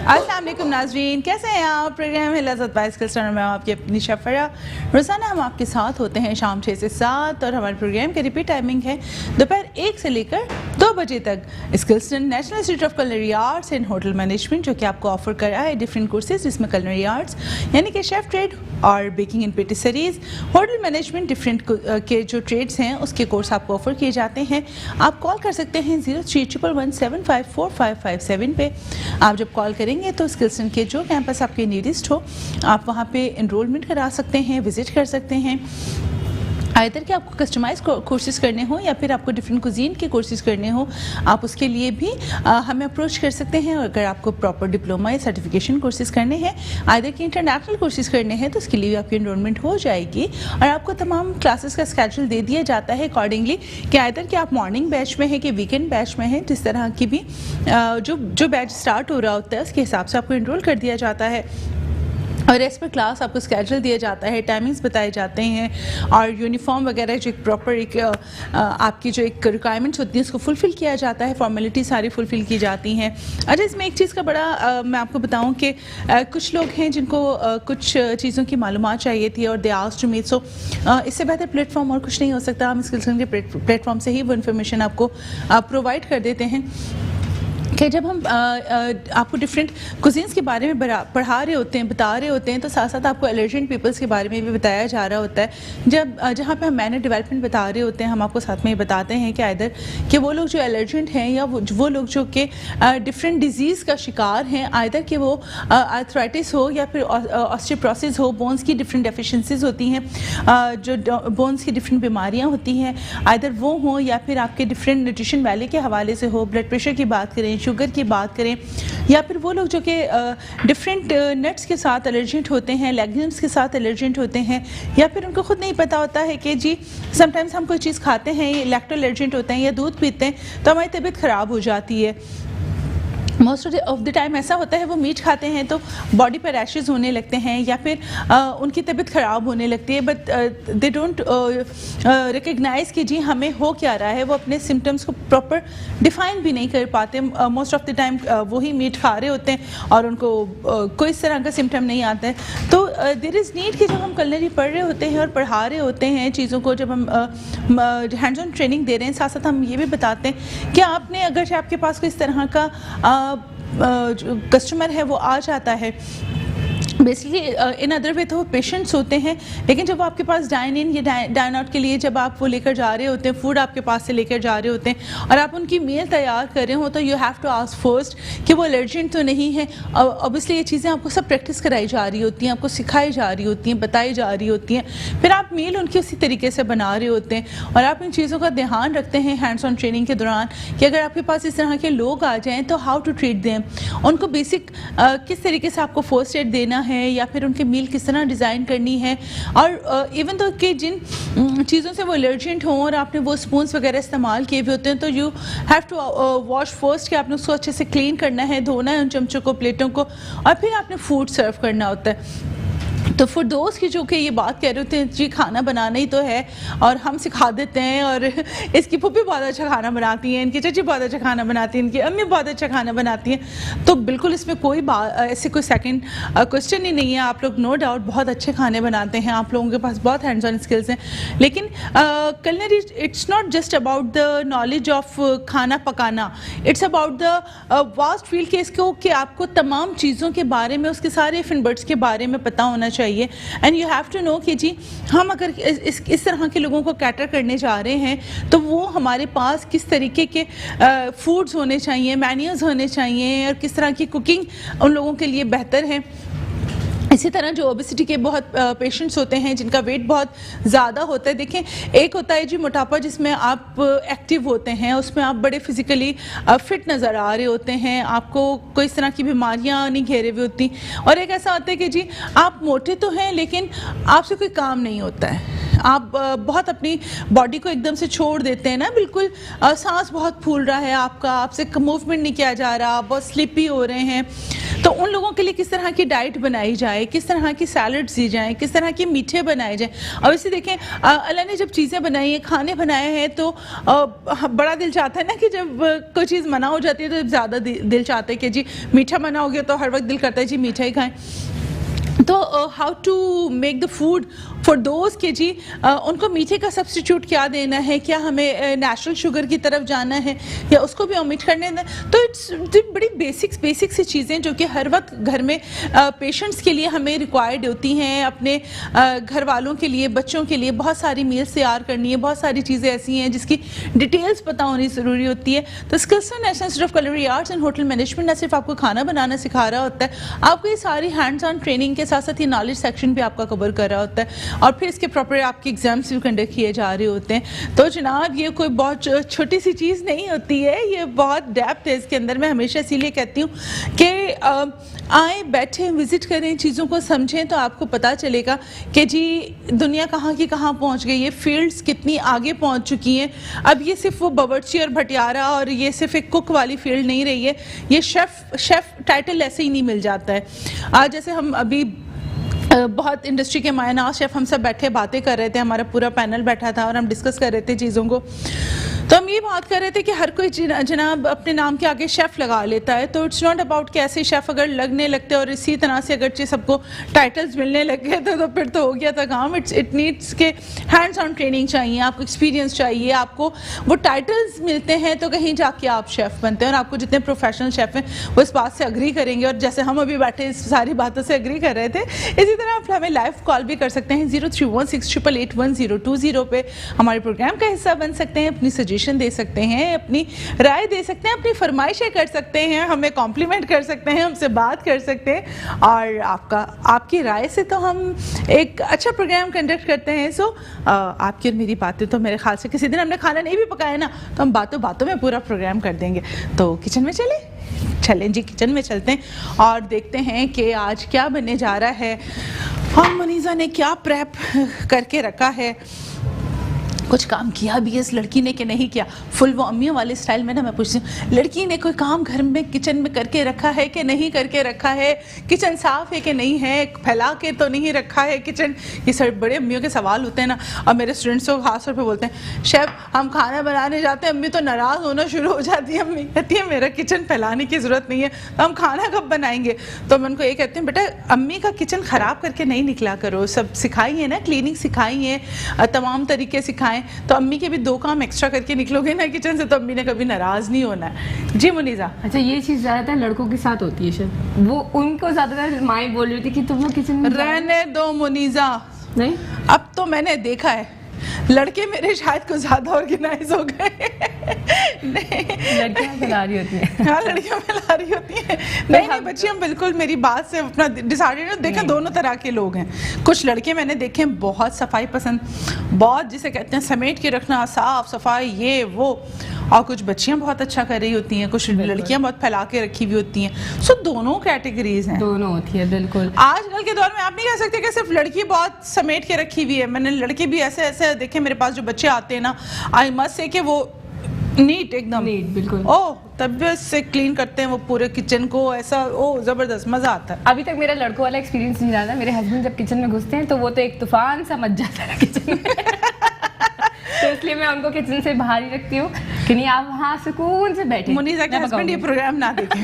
अस्सलाम वालेकुम नाज़रीन, कैसे हैं आप। प्रोग्राम है लज़्ज़त बाय स्किल्स चैनल में आपकी अपनी शफ़रा। रोज़ाना हम आपके साथ होते हैं शाम 6 से 7 और हमारे प्रोग्राम की रिपीट टाइमिंग है दोपहर 1 से लेकर 2 बजे तक। Skillson national institute of culinary arts and hotel management जो कि आपको ऑफर कर रहा है डिफरेंट कोर्सेज, जिसमें कुलिनरी आर्ट्स यानी कि शेफ़ ट्रेड और baking and patisseries, hotel management different के जो ट्रेड्स हैं उसके कोर्स आपको ऑफर किए जाते हैं। आप कॉल कर सकते हैं 0311754557 पे। आप जब कॉल करेंगे तो स्किल्सन के जो कैंपस आपके नियरेस्ट हो आप वहाँ पे एनरोलमेंट करा सकते हैं, विजिट कर सकते हैं। आइदर कि आपको कस्टमाइज कोर्सेज करने हो या फिर आपको डिफरेंट कुजीन के कोर्सेज करने हो, आप उसके लिए भी हमें अप्रोच कर सकते हैं। और अगर आपको प्रॉपर डिप्लोमा या सर्टिफिकेशन कोर्सेज करने हैं, आइदर कि इंटरनेशनल कोर्सेज करने हैं, तो उसके लिए भी आपकी एनरोलमेंट हो जाएगी और आपको तमाम क्लासेस का स्केड्यूल दे दिया जाता है अकॉर्डिंगली कि आइदर कि आप मॉर्निंग बैच में हैं कि वीकेंड बैच में हैं, जिस तरह की भी जो बैच स्टार्ट हो रहा होता है उसके हिसाब से आपको एनरोल कर दिया जाता है। और एज पर क्लास आपको स्केड्यूल दिया जाता है, टाइमिंग्स बताए जाते हैं और यूनिफॉर्म वगैरह जो एक प्रॉपर एक आपकी जो एक रिक्वायरमेंट्स होती हैं उसको फुलफ़िल किया जाता है, फॉर्मेलिटी सारी फुलफ़िल की जाती हैं। अच्छा, इसमें एक चीज़ का बड़ा मैं आपको बताऊं कि कुछ लोग हैं जिनको कुछ चीज़ों की मालूमात चाहिए थी और दे आस्क्ड टू मी, सो इससे बेहतर प्लेटफॉर्म और कुछ नहीं हो सकता। हम स्किल्सन के प्लेटफॉर्म से ही वो इन्फॉर्मेशन आपको प्रोवाइड कर देते हैं कि जब हम आपको डिफरेंट कुजीन्स के बारे में पढ़ा रहे होते हैं, बता रहे होते हैं, तो साथ साथ आपको एलर्जेंट पीपल्स के बारे में भी बताया जा रहा होता है। जहाँ पे हम मैनर डेवलपमेंट बता रहे होते हैं, हम आपको साथ में ये बताते हैं कि आइदर कि वो लोग जो एलर्जेंट हैं या वो लोग जो कि डिफरेंट डिजीज़ का शिकार हैं, आइदर कि वो आर्थराइटिस हो या फिर ऑस्टियोपोरोसिस हो, बोन्स की डिफरेंट डेफिशिएंसीज होती हैं, जो बोन्स की डिफरेंट बीमारियाँ होती हैं, आइदर वो हों या फिर आपके डिफरेंट न्यूट्रिशन वैल्यू के हवाले से हो, ब्लड प्रेशर की बात करें, शुगर की बात करें, या फिर वो लोग जो कि डिफरेंट नट्स के साथ एलर्जेंट होते हैं, लेग्यूम्स के साथ एलर्जेंट होते हैं, या फिर उनको खुद नहीं पता होता है कि जी समटाइम्स हम कोई चीज़ खाते हैं, लैक्टो एलर्जेंट होते हैं या दूध पीते हैं तो हमारी तबीयत ख़राब हो जाती है। मोस्ट ऑफ द टाइम ऐसा होता है वो मीट खाते हैं तो बॉडी पर रैशेस होने लगते हैं या फिर उनकी तबीयत ख़राब होने लगती है, बट दे डोंट रिकग्नाइज़ कि जी हमें हो क्या रहा है। वो अपने सिम्टम्स को प्रॉपर डिफ़ाइन भी नहीं कर पाते। मोस्ट ऑफ द टाइम वही मीट खा रहे होते हैं और उनको कोई इस तरह का सिम्टम नहीं आता है। तो देयर इज़ नीड कि जब हम कुलिनरी पढ़ रहे होते हैं और पढ़ा रहे होते हैं चीज़ों को, जब हम हैंड्स ऑन ट्रेनिंग दे रहे हैं, साथ साथ हम ये भी बताते हैं कि आपने अगर आपके पास कोई इस तरह का कस्टमर है वो आ जाता है, बेसिकली इन अदर वे तो वो पेशेंट्स होते हैं, लेकिन जब आपके पास डाइन इन या डाइन आउट के लिए जब आप वो लेकर जा रहे होते हैं, फूड आपके पास से लेकर जा रहे होते हैं और आप उनकी मील तैयार कर रहे हो, तो you have to ask first कि वो एलर्जेंट तो नहीं है। ऑब्वियसली ये चीज़ें आपको सब प्रैक्टिस कराई जा रही होती हैं, आपको सिखाई जा रही होती हैं, बताई जा रही होती हैं, फिर आप मील उनकी उसी तरीके से बना रहे होते हैं और आप इन चीज़ों का ध्यान रखते हैं हैंड्स ऑन ट्रेनिंग के दौरान कि अगर आपके पास इस तरह के लोग आ जाएँ तो हाउ टू ट्रीट देम, उनको बेसिक किस तरीके से आपको फर्स्ट एड देना है या फिर उनकी मील किस तरह डिज़ाइन करनी है। और इवन तो कि जिन चीज़ों से वो एलर्जेंट हों और आपने वो स्पून्स वगैरह इस्तेमाल किए हुए होते हैं, तो you have to wash first कि आपने उसको अच्छे से क्लीन करना है, धोना है उन चमचों को, प्लेटों को, और फिर आपने फूड सर्व करना होता है। तो फॉर दोस्त की जो कि ये बात कह रहे होते हैं जी खाना बनाना ही तो है और हम सिखा देते हैं और इसकी पुप्पी बहुत अच्छा खाना बनाती हैं, इनकी चची बहुत अच्छा खाना बनाती हैं, इनकी अम्मी बहुत अच्छा खाना बनाती हैं, तो बिल्कुल इसमें कोई बात ऐसे कोई सेकंड क्वेश्चन ही नहीं है। आप लोग नो डाउट बहुत अच्छे खाने बनाते हैं, आप लोगों के पास बहुत हैंड्स ऑन स्किल्स हैं, लेकिन culinary it's not just about the knowledge of खाना पकाना, it's about the vast field के इसको कि आपको तमाम चीज़ों के बारे में, उसके सारे इफ एंड बट्स के बारे में पता होना चाहिए। And you have to know कि जी हम अगर इस तरह के लोगों को कैटर करने जा रहे हैं तो वो हमारे पास किस तरीके के फूड्स होने चाहिए, मेन्यूज़ होने चाहिए और किस तरह की कुकिंग उन लोगों के लिए बेहतर है। इसी तरह जो ओबेसिटी के बहुत पेशेंट्स होते हैं जिनका वेट बहुत ज़्यादा होता है, देखें एक होता है जी मोटापा जिसमें आप एक्टिव होते हैं, उसमें आप बड़े फिज़िकली फिट नज़र आ रहे होते हैं, आपको कोई इस तरह की बीमारियां नहीं घेरे हुई होती, और एक ऐसा होता है कि जी आप मोटे तो हैं लेकिन आपसे कोई काम नहीं होता है, आप बहुत अपनी बॉडी को एकदम से छोड़ देते हैं ना, बिल्कुल सांस बहुत फूल रहा है आपका, आपसे मूवमेंट नहीं किया जा रहा, आप बहुत स्लीपी हो रहे हैं। तो उन लोगों के लिए किस तरह की डाइट बनाई जाए, किस तरह की सैलड्स दी जाएँ, किस तरह के मीठे बनाए जाएँ। अब इसे देखें, अल्लाह ने जब चीज़ें बनाई हैं, खाने बनाए हैं, तो बड़ा दिल चाहता है ना कि जब कोई चीज़ मना हो जाती है तो ज़्यादा दिल चाहता है कि जी मीठा मना हो गया, तो हर वक्त दिल करता है जी मीठा ही खाएं। तो how to make the food for those के जी उनको मीठे का सब्स्टिट्यूट क्या देना है, क्या हमें नेचुरल शुगर की तरफ जाना है या उसको भी ओमिट करने दें। तो इट्स बड़ी बेसिक सी चीज़ें जो कि हर वक्त घर में पेशेंट्स के लिए हमें रिक्वायर्ड होती हैं, अपने घर वालों के लिए, बच्चों के लिए बहुत सारी मील्स तैयार करनी है, बहुत सारी चीज़ें ऐसी हैं जिसकी डिटेल्स पता होनी ज़रूरी होती है। तो Skillson national institute of culinary arts and hotel management न सिर्फ आपको खाना बनाना सिखा रहा होता है, आपको ये सारी हैंड्स ऑन ट्रेनिंग के साथ साथ ये नॉलेज सेक्शन भी आपका कवर कर रहा होता है, और फिर इसके प्रॉपर आपके एग्जाम्स भी कंडक्ट किए जा रहे होते हैं। तो जनाब ये कोई बहुत छोटी सी चीज़ नहीं होती है, ये बहुत डेप्थ है इसके अंदर। मैं हमेशा इसीलिए कहती हूँ कि आए, बैठें, विज़िट करें, चीज़ों को समझें, तो आपको पता चलेगा कि जी दुनिया कहाँ की कहाँ पहुँच गई है, फील्ड्स कितनी आगे पहुँच चुकी हैं। अब ये सिर्फ वो बावर्ची और भटियारा और ये सिर्फ एक कुक वाली फील्ड नहीं रही है, ये शेफ़ टाइटल ऐसे ही नहीं मिल जाता है। आज जैसे हम अभी बहुत इंडस्ट्री के मायनाज शेफ़ हम सब बैठे बातें कर रहे थे, हमारा पूरा पैनल बैठा था और हम डिस्कस कर रहे थे चीज़ों को। तो हम ये बात कर रहे थे कि हर कोई जनाब अपने नाम के आगे शेफ़ लगा लेता है। तो इट्स नॉट अबाउट कि ऐसे शेफ़ अगर लगने लगते और इसी तरह से अगर सबको टाइटल्स मिलने लग गए तो फिर तो हो गया था काम। इट नीड्स के हैंड्स ऑन ट्रेनिंग चाहिए, आपको एक्सपीरियंस चाहिए, आपको वो टाइटल्स मिलते हैं तो कहीं जाके आप शेफ़ बनते हैं। और आपको जितने प्रोफेशनल शेफ़ हैं वो इस बात से अग्री करेंगे, और जैसे हम अभी बैठे इस सारी बातों से अग्री कर रहे थे, इसी तरह आप हमें लाइव कॉल भी कर सकते हैं 0316881020 पे। हमारे प्रोग्राम का हिस्सा बन सकते हैं, अपनी सजेशन दे सकते हैं, अपनी राय दे सकते हैं, अपनी फरमाइशें कर सकते हैं, हमें कॉम्प्लीमेंट कर सकते हैं, हमसे बात कर सकते हैं, और आपकी राय से तो हम एक अच्छा प्रोग्राम कंडक्ट करते हैं। सो आपकी और मेरी बातें तो मेरे ख्याल से किसी दिन हमने खाना नहीं भी पकाया ना तो हम बातों बातों में पूरा प्रोग्राम कर देंगे। तो किचन में चलें जी, किचन में चलते हैं और देखते हैं कि आज क्या बनने जा रहा है और मुनीज़ा ने क्या प्रेप करके रखा है। कुछ काम किया भी है इस लड़की ने कि नहीं किया। फुल वो अम्मियों वाले स्टाइल में ना मैं पूछती हूँ, लड़की ने कोई काम घर में किचन में करके रखा है कि नहीं करके रखा है, किचन साफ़ है कि नहीं है, फैला के तो नहीं रखा है किचन। ये सब बड़े अम्मियों के सवाल होते हैं ना। और मेरे स्टूडेंट्स को खास तौर पर बोलते हैं, शेफ़ हम खाना बनाने जाते हैं, अम्मी तो नाराज़ होना शुरू हो जाती है। अम्मी कहती है मेरा किचन फैलाने की ज़रूरत नहीं है, तो हम खाना कब बनाएंगे। तो मैं उनको ये कहती हूँ, बेटा अम्मी का किचन ख़राब करके नहीं निकला करो, सब सिखाई है ना, क्लीनिंग सिखाई है, तमाम तरीके सिखाएं, तो अम्मी के भी 2 काम एक्स्ट्रा करके निकलोगे ना किचन से तो अम्मी ने कभी नाराज़ नहीं होना है। जी मुनीज़ा। अच्छा, ये चीज़ ज़्यादातर लड़कों के साथ होती है, शायद वो उनको ज़्यादातर माएँ बोल रही थी कि तुम लोग किचन में रहने दो मुनीज़ा। नहीं, अब तो मैंने देखा है लड़के मेरे शायद कुछ ज़्यादा ऑर्गेनाइज हो गए। लड़कियाँ फैला रही होती हैं। हाँ, लड़कियाँ फैला रही होती हैं। नहीं बच्ची, हम बिल्कुल मेरी बात से अपना डिसाइडेड देखें, दोनों तरह के लोग हैं। कुछ लड़के मैंने देखे बहुत सफाई पसंद, बहुत जिसे कहते हैं समेट के रखना, साफ सफाई ये वो, और कुछ बच्चियाँ बहुत अच्छा कर रही होती हैं, कुछ लड़कियाँ बहुत फैला के रखी हुई होती हैं। सो दोनों कैटेगरीज हैं, दोनों होती है बिल्कुल। आजकल के दौर में आप नहीं कह सकते कि सिर्फ लड़की बहुत समेट के रखी हुई है। मैंने लड़के भी ऐसे ऐसे देखे, मेरे पास जो बच्चे आते हैं ना, आई मस्ट से कि वो नीट, एकदम नीट, बिल्कुल। ओह, तबियत से क्लीन करते हैं वो पूरे किचन को, ऐसा ओह ज़बरदस्त, मज़ा आता है। अभी तक मेरा लड़कों वाला एक्सपीरियंस नहीं रहा था। मेरे हस्बैंड जब किचन में घुसते हैं तो वो तो एक तूफान सा मच जाता है किचन में। तो इसलिए मैं उनको किचन से बाहर ही रखती हूँ कि नहीं आप वहाँ सुकून से बैठे। मुनीज़ा के हस्बैंड ये प्रोग्राम ना देखें।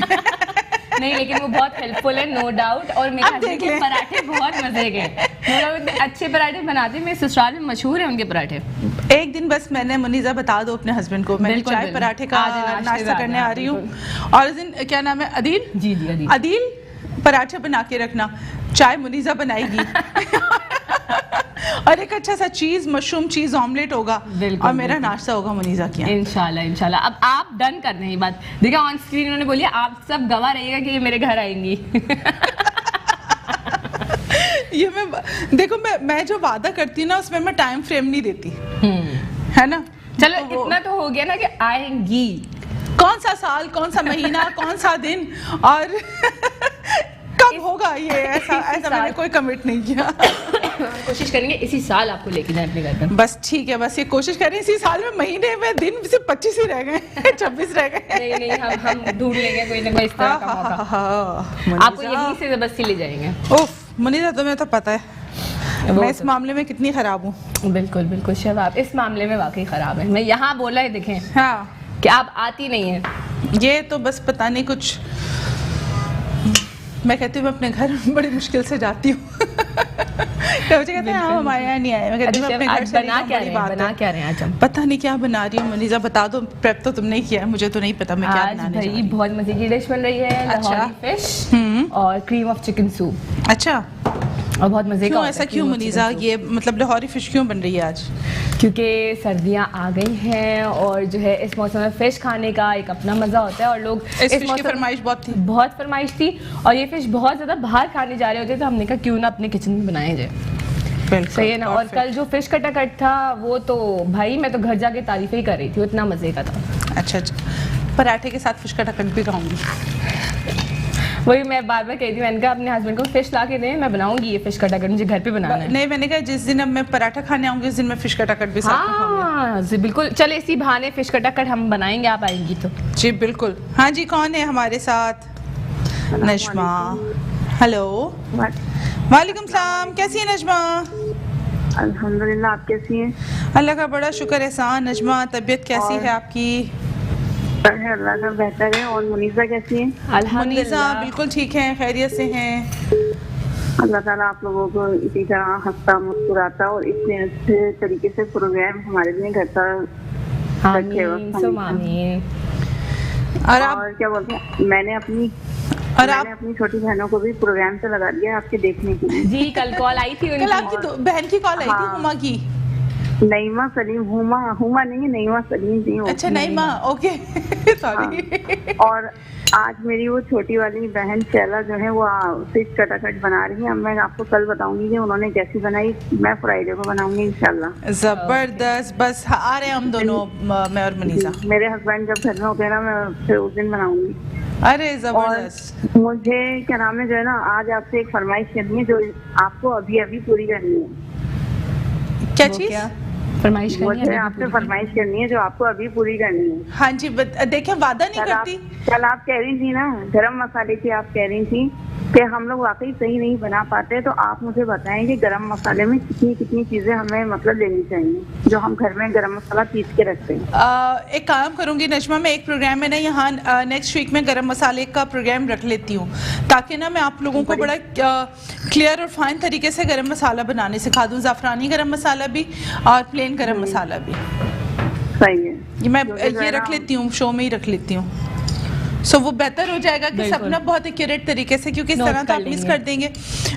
नहीं, लेकिन वो बहुत हेल्पफुल है, नो डाउट। और मेरे हस्बैंड के पराठे बहुत मजे के, मतलब इतने अच्छे पराठे बनाते हैं, मेरे ससुराल में मशहूर है उनके पराठे। एक दिन बस मैंने मुनीज़ा बता दो अपने हस्बैंड को, मैं चाय पराठे का नाश्ता करने आ रही हूँ, और इस दिन क्या नाम है, अदील जी जी, अदील पराठे बना के रखना, चाय मुनीज़ा बनाएगी और एक अच्छा सा चीज मशरूम चीज ऑमलेट होगा, और मेरा नाश्ता होगा मुनीज़ा किया। इंशाल्लाह इंशाल्लाह। अब आप डन कर दें ये बात, देखा ऑन स्क्रीन उन्होंने बोली, आप सब गवाह रहिएगा कि ये मेरे घर आएंगी। ये देखो मैं जो वादा करती हूँ ना उसमें मैं टाइम फ्रेम नहीं देती, है ना। चलो तो इतना तो हो गया ना कि आएंगी, कौन सा साल, कौन सा महीना, कौन सा दिन और कब होगा ये, ऐसा मैंने कोई कमिट नहीं किया। कोशिश करेंगे इसी साल आपको लेके जाए अपने घर पे। बस ठीक है, बस ये कोशिश करें इसी साल में, महीने में दिन सिर्फ 25 ही रह गए 26 रह गए। नहीं हम ढूंढ लेंगे कोई ना कोई इस तरह का मौका। आपको यहीं से जबरदस्ती ले जाएंगे। उफ मुनीजा, तुम्हें तो पता है मैं इस मामले में कितनी खराब हूँ। बिल्कुल बिल्कुल शब, आप इस मामले में वाकई खराब है। मैं यहाँ बोला है देखें हाँ कि आप आती नहीं है। ये तो बस पता नहीं कुछ, मैं कहती हूँ मैं अपने घर बड़ी मुश्किल से जाती हूँ। मुझे कहते हैं हम हमारे यहाँ नहीं आए, मैं कहती हूँ अपने घर से बना क्या रहे हैं आज हम? पता नहीं क्या बना रही हूँ मुनीजा, बता दो। प्रेप तो तुमने किया है, मुझे तो नहीं पता मैं क्या बनाने जा रही हूँ। बहुत मजे की डिश बन रही है, लाहौरी फिश और क्रीम ऑफ चिकन सूप। अच्छा, और बहुत मजे का। ऐसा क्यों मुनीजा, ये मतलब लाहौरी फिश क्यों बन रही है आज? क्योंकि सर्दियाँ आ गई हैं और जो है इस मौसम में फ़िश खाने का एक अपना मज़ा होता है। और लोग इस फिश की फरमाइश बहुत फरमाइश थी और ये फ़िश बहुत ज़्यादा बाहर खाने जा रहे होते, तो हमने कहा क्यों ना अपने किचन में बनाया जाए। सही है ना। और कल जो फ़िश कटाकट था वो तो भाई मैं तो घर जाके तारीफ़ें ही कर रही थी, इतना मज़े का था। अच्छा, पराठे के साथ फिश कटाकट भी खाऊंगी। वही मैं बार बार कहती थी, मैंने कहा अपने हस्बैंड को फिश ला के दें, मैं बनाऊंगी ये फिश कटाकट, मुझे घर पे बनाना है। नहीं, मैंने कहा जिस दिन अब मैं पराठा खाने आऊंगी उस दिन मैं फिश कटाकट भी साथ में खाऊंगी। हाँ जी बिल्कुल, चले इसी बहाने फिश कटाकट हम बनाएंगे, आप आएंगी तो। जी बिल्कुल। हाँ जी, कौन है हमारे साथ? नजमा। हेलो। वालेकुम सलाम, कैसी है नजमा? अल्हम्दुलिल्लाह, आप कैसी हैं? अल्लाह का बड़ा शुक्र एहसान। नजमा, तबीयत कैसी है आपकी? अल्लाह का बेहतर है। और मुनीजा कैसी है? मुनीजा बिल्कुल ठीक है, खैरियत से हैं। अल्लाह ताला आप लोगों को इसी तरह हंसता मुस्कुराता और इतने अच्छे तरीके से प्रोग्राम हमारे लिए करता रखे। और क्या बोलते हैं, मैंने अपनी छोटी बहनों को भी प्रोग्राम से लगा दिया आपके देखने के लिए। जी कल कॉल आई थी उनकी। कल आपकी बहन की कॉल आई थी, हुमा की। नईमा सलीम, हुमा नहीं है, नईमा सलीम थी। अच्छा नईमा, ओके सॉरी। और आज मेरी वो छोटी वाली बहन शैला जो है वो फिश कटाकट बना रही है। अब मैं आपको कल बताऊंगी कि उन्होंने कैसी बनाई, मैं फ्राइडे को बनाऊंगी इंशाल्लाह। जबरदस्त। बस आ रहे हैं हम दोनों, मैं और मुनीजा। मेरे हस्बैंड जब घर में होते हैं ना, मैं फिर उस दिन बनाऊंगी। अरे जबरदस्त। मुझे क्या नाम है जो है ना, आज आपसे एक फरमाइश करनी है जो आपको अभी अभी पूरी करनी है। क्या चीज? फरमाइश करनी है? आपसे फरमाइश करनी है जो आपको अभी पूरी करनी है। हाँ जी, देखिए वादा नहीं करती। कल आप कह रही थी ना गरम मसाले की, आप कह रही थी कि हम लोग वाकई सही नहीं बना पाते, तो आप मुझे बताएं कि गरम मसाले में कितनी कितनी चीजें हमें मतलब लेनी चाहिए जो हम घर में गरम मसाला पीस के रखते हैं। एक काम करूंगी नजमा, मैं एक प्रोग्राम में ना यहाँ नेक्स्ट वीक में गरम मसाले का प्रोग्राम रख लेती हूँ, ताकि ना मैं आप लोगों को बड़ा क्लियर और फाइन तरीके से गरम मसाला बनाने सिखा दूँ। ज़ाफ़रानी गरम मसाला भी और प्लेन गरम मसाला भी। सही है, मैं ये रख लेती हूँ, शो में ही रख लेती हूँ। सो वो बेहतर हो जाएगा कि सब ना बहुत एक्यूरेट तरीके से, क्योंकि इस तरह तो आप मिस कर देंगे।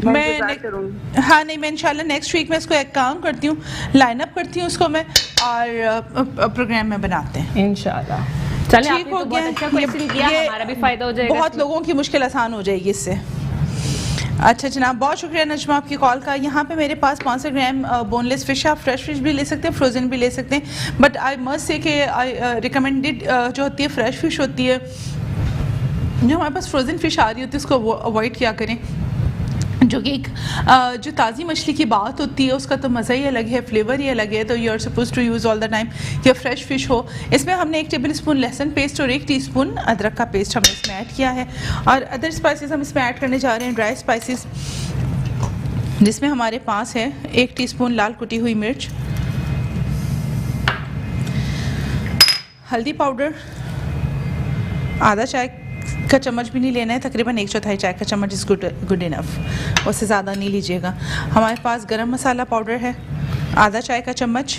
मैं इंशाल्लाह नेक्स्ट वीक में इसको एक काम करती हूँ, लाइन अप करती हूँ उसको मैं, और प्रोग्राम में बनाते हैं इंशाल्लाह। चलिए, ठीक हो गया। अच्छा क्वेश्चन किया, हमारा भी फायदा हो जाएगा, बहुत लोगों की मुश्किल आसान हो जाएगी इससे। अच्छा जनाब, बहुत शुक्रिया नजमा आपकी कॉल का। यहाँ पे मेरे पास 500 ग्राम बोनलेस फिश, आप फ्रेश फिश भी ले सकते हैं, फ्रोजन भी ले सकते हैं, बट आई मस्ट से कि आई रिकमेंडेड जो होती है फ्रेश फिश होती है। जो हमारे पास फ्रोज़न फ़िश आ रही होती है उसको अवॉइड किया करें, जो कि एक जो ताज़ी मछली की बात होती है उसका तो मज़ा ही अलग है, फ्लेवर ही अलग है। तो you are suppose to use all the time या फ्रेश फ़िश हो। इसमें हमने 1 टेबल स्पून लहसुन पेस्ट और 1 टीस्पून अदरक का पेस्ट हमने इसमें ऐड किया है, और अदर स्पाइसेस हम इसमें ऐड करने जा रहे हैं, ड्राई स्पाइसेस, जिसमें हमारे पास है 1 टीस्पून लाल कुटी हुई मिर्च, हल्दी पाउडर आधा चाय का चम्मच भी नहीं लेना है, तकरीबन 1/4 चाय का चम्मच इज़ गुड इनफ, उससे ज़्यादा नहीं लीजिएगा। हमारे पास गरम मसाला पाउडर है आधा चाय का चम्मच,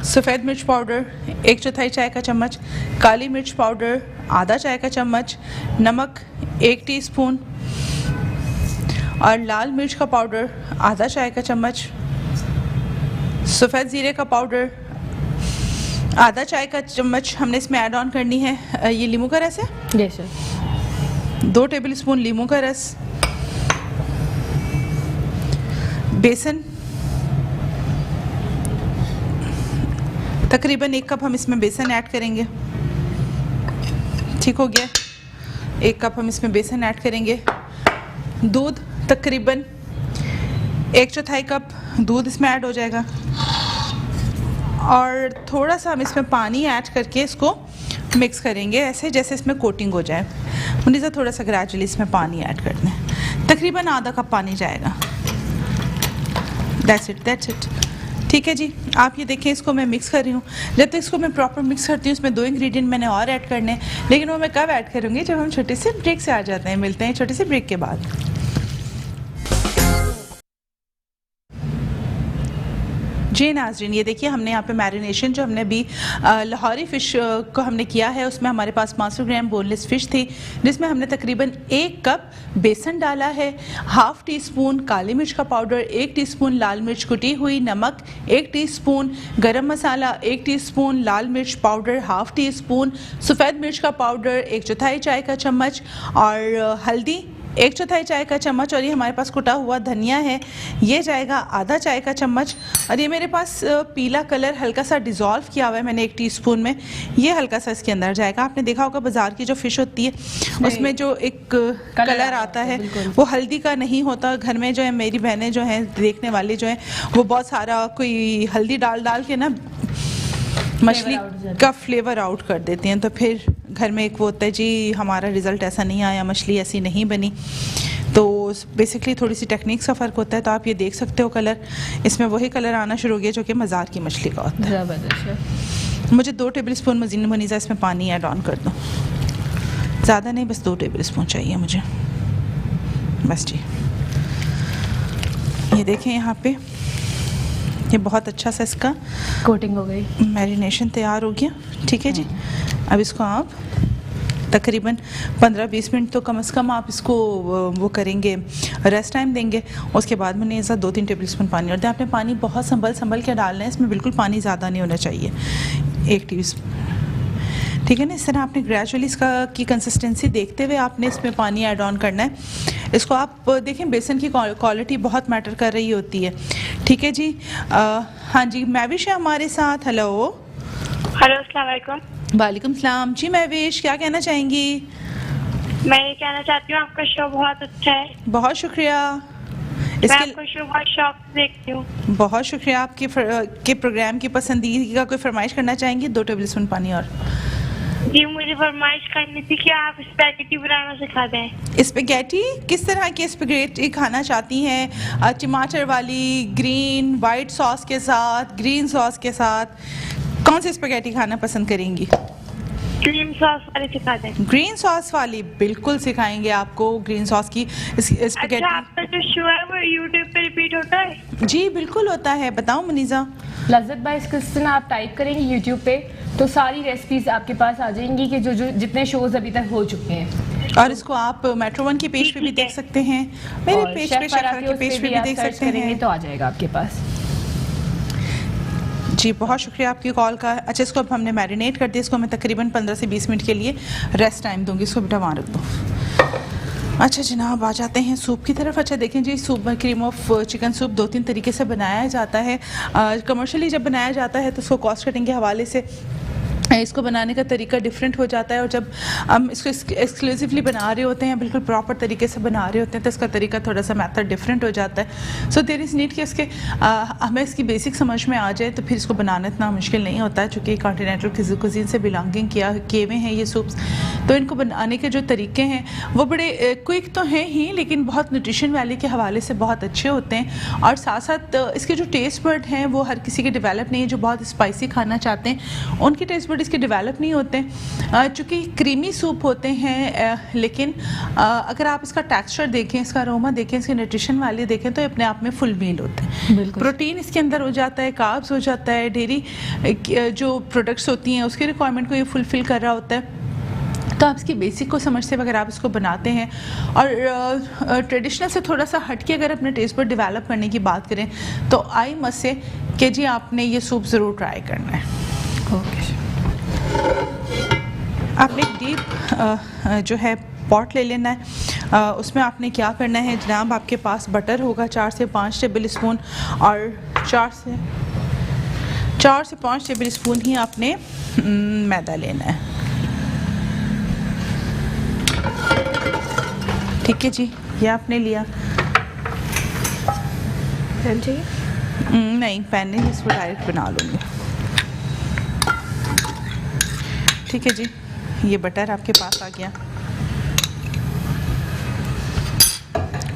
सफ़ेद मिर्च पाउडर 1/4 चाय का चम्मच, काली मिर्च पाउडर आधा चाय का चम्मच, नमक 1 टीस्पून, और लाल मिर्च का पाउडर आधा चाय का चम्मच, सफ़ेद ज़ीरे का पाउडर आधा चाय का चम्मच हमने इसमें ऐड ऑन करनी है। ये लीमू का रस है, यस सर, 2 टेबल स्पून लीमू का रस, बेसन तकरीबन 1 कप हम इसमें बेसन ऐड करेंगे। ठीक हो गया, 1 कप हम इसमें बेसन ऐड करेंगे। दूध तकरीबन 1/4 कप दूध इसमें ऐड हो जाएगा और थोड़ा सा हम इसमें पानी ऐड करके इसको मिक्स करेंगे, ऐसे जैसे इसमें कोटिंग हो जाए। मुनीसा थोड़ा सा ग्रेजुअली इसमें पानी ऐड कर दें, तकरीबन आधा कप पानी जाएगा। That's it. ठीक है जी, आप ये देखें, इसको मैं मिक्स कर रही हूँ। जब तक इसको मैं प्रॉपर मिक्स करती हूँ, इसमें 2 इंग्रेडिएंट मैंने और ऐड करने हैं, लेकिन वो मैं कब ऐड करूँगी, जब हम छोटे से ब्रेक से आ जाते हैं। मिलते हैं छोटे से ब्रेक के बाद। जी नाज़रीन, ये देखिए हमने यहाँ पे मैरिनेशन जो हमने अभी लाहौरी फ़िश को हमने किया है, उसमें हमारे पास 500 ग्राम बोनलेस फ़िश थी, जिसमें हमने तकरीबन 1 कप बेसन डाला है, ½ टीस्पून काली मिर्च का पाउडर, 1 टीस्पून लाल मिर्च कुटी हुई, नमक 1 टीस्पून, गरम मसाला 1 टीस्पून, लाल मिर्च पाउडर ½ टीस्पून, सफ़ेद मिर्च का पाउडर 1/4 चाय का चम्मच और हल्दी 1/4 चाय का चम्मच, और ये हमारे पास कुटा हुआ धनिया है, ये जाएगा आधा चाय का चम्मच। और ये मेरे पास पीला कलर हल्का सा डिज़ोल्व किया हुआ है मैंने 1 टीस्पून में, ये हल्का सा इसके अंदर जाएगा। आपने देखा होगा बाज़ार की जो फ़िश होती है उसमें जो एक कलर आता है वो हल्दी का नहीं होता। घर में जो है मेरी बहनें जो हैं, देखने वाली जो हैं, वो बहुत सारा कोई हल्दी डाल के ना मछली का फ्लेवर आउट कर देती हैं, तो फिर घर में एक वो होता है जी हमारा रिज़ल्ट ऐसा नहीं आया, मछली ऐसी नहीं बनी। तो बेसिकली थोड़ी सी टेक्निक्स का फ़र्क होता है। तो आप ये देख सकते हो कलर, इसमें वही कलर आना शुरू हो गया जो कि मज़ार की मछली का होता है। ज़बरदस्त। मुझे 2 टेबल स्पून मजीद मनीज़ा इसमें पानी ऐड ऑन कर दो, ज़्यादा नहीं, बस 2 टेबल स्पून चाहिए मुझे, बस जी। ये देखें यहाँ पे ये बहुत अच्छा सा इसका कोटिंग हो गई, मैरिनेशन तैयार हो गया। ठीक है जी, अब इसको आप तकरीबन 15-20 मिनट तो कम से कम आप इसको वो करेंगे, रेस्ट टाइम देंगे। उसके बाद मैंने ऐसा 2-3 टेबल स्पून पानी और आपने पानी बहुत संभल के डालना है, इसमें बिल्कुल पानी ज़्यादा नहीं होना चाहिए, 1 टीस्पून। ठीक है ना, इस तरह आपने ग्रेजुअली इसका की कंसिस्टेंसी देखते हुए आपने इसमें पानी ऐड ऑन करना है। इसको आप देखें, बेसन की क्वालिटी बहुत मैटर कर रही होती है। ठीक है जी, हाँ जी, महविश है हमारे साथ। हेलो अस्सलाम वालेकुम। वालेकुम सलाम जी। महविश, क्या कहना चाहेंगी? मैं ये कहना चाहती हूँ आपका शो बहुत अच्छा है। बहुत शुक्रिया। मैं आपका शो बहुत शौक से देखती हूँ। बहुत शुक्रिया आपके के प्रोग्राम की पसंदीदा। कोई फरमाइश करना चाहेंगी? 2 टेबल स्पून पानी और। जी, मुझे फरमाइश करनी थी कि आप स्पैगेटी बनाना सिखा दें। स्पैगेटी? किस तरह की स्पैगेटी खाना चाहती हैं? टमाटर वाली, ग्रीन, वाइट सॉस के साथ, ग्रीन सॉस के साथ, कौन सी स्पैगेटी खाना पसंद करेंगी? ग्रीन सॉस वाली सिखा दें। ग्रीन सॉस वाली बिल्कुल सिखाएंगे आपको, ग्रीन सॉस की स्पैगेटी। अच्छा, आपका जो शो है वो यूट्यूब पे रिपीट होता है? जी बिल्कुल होता है। बताओ मुनीज़ा। लज़्ज़त बाय किचन आप टाइप करेंगे यूट्यूब पे तो सारी रेसिपीज आपके पास आ जाएंगी कि जो जितने शोज अभी तक हो चुके हैं। और इसको आप मेट्रो 1 की पेज पे भी देख सकते हैं, मेरे पेज पे, शेफ़ के पेज पे भी देख सकते हैं, तो आ जाएगा आपके पास। जी बहुत शुक्रिया आपकी कॉल का। अच्छा, इसको अब हमने मैरिनेट कर दिया, इसको मैं तकरीबन 15 से 20 मिनट के लिए रेस्ट टाइम दूंगी। इसको बेटा वहाँ रख दो। अच्छा जनाब, आ जाते हैं सूप की तरफ। अच्छा देखें जी, soup cream of chicken soup 2-3 तरीके से बनाया जाता है। कमर्शियली जब बनाया जाता है तो उसको कॉस्ट कटिंग के हवाले से इसको बनाने का तरीका डिफरेंट हो जाता है, और जब हम इसको एक्सक्लूसिवली बना रहे होते हैं, बिल्कुल प्रॉपर तरीके से बना रहे होते हैं, तो इसका तरीका थोड़ा सा मेथड डिफरेंट हो जाता है। सो देयर इज़ नीड कि इसके हमें इसकी बेसिक समझ में आ जाए, तो फिर इसको बनाना इतना मुश्किल नहीं होता है, चूँकि कॉन्टिनेंटल कुजीन से बिलोंगिंग किए हुए हैं ये सूप्स। तो इनको बनाने के जो तरीके हैं वो बड़े क्विक तो हैं ही, लेकिन बहुत न्यूट्रिशन वैल्यू के हवाले से बहुत अच्छे होते हैं। और साथ साथ इसके जो टेस्ट बर्ड हैं वो हर किसी के डेवलप नहीं है। जो बहुत स्पाइसी खाना चाहते हैं उनके टेस्ट बर्ड इसके डेवलप नहीं होते, चूँकि क्रीमी सूप होते हैं। लेकिन अगर आप इसका टेक्सचर देखें, इसका अरोमा देखें, इसके न्यूट्रिशन वैल्यू देखें, तो अपने आप में फुल मील होते हैं। प्रोटीन इसके अंदर हो जाता है, कार्ब्स हो जाता है, डेयरी जो प्रोडक्ट्स होती हैं उसकी रिक्वायरमेंट को ये फुलफ़िल कर रहा होता है। तो आप इसकी बेसिक को समझते हुए अगर आप इसको बनाते हैं, और ट्रेडिशनल से थोड़ा सा हट के अगर अपने टेस्ट पर डेवलप करने की बात करें, तो आई मस्ट से कि जी आपने ये सूप ज़रूर ट्राई करना है। ओके, आपने एक डीप जो है पॉट ले लेना है। उसमें आपने क्या करना है जनाब, आपके पास बटर होगा 4 से 5 टेबल स्पून, और 4 से 5 टेबल स्पून ही आपने मैदा लेना है। ठीक है जी, ये आपने लिया। पैन चाहिए? नहीं, पैन नहीं, इसको डायरेक्ट बना लूँगी। ठीक है जी, ये बटर आपके पास आ गया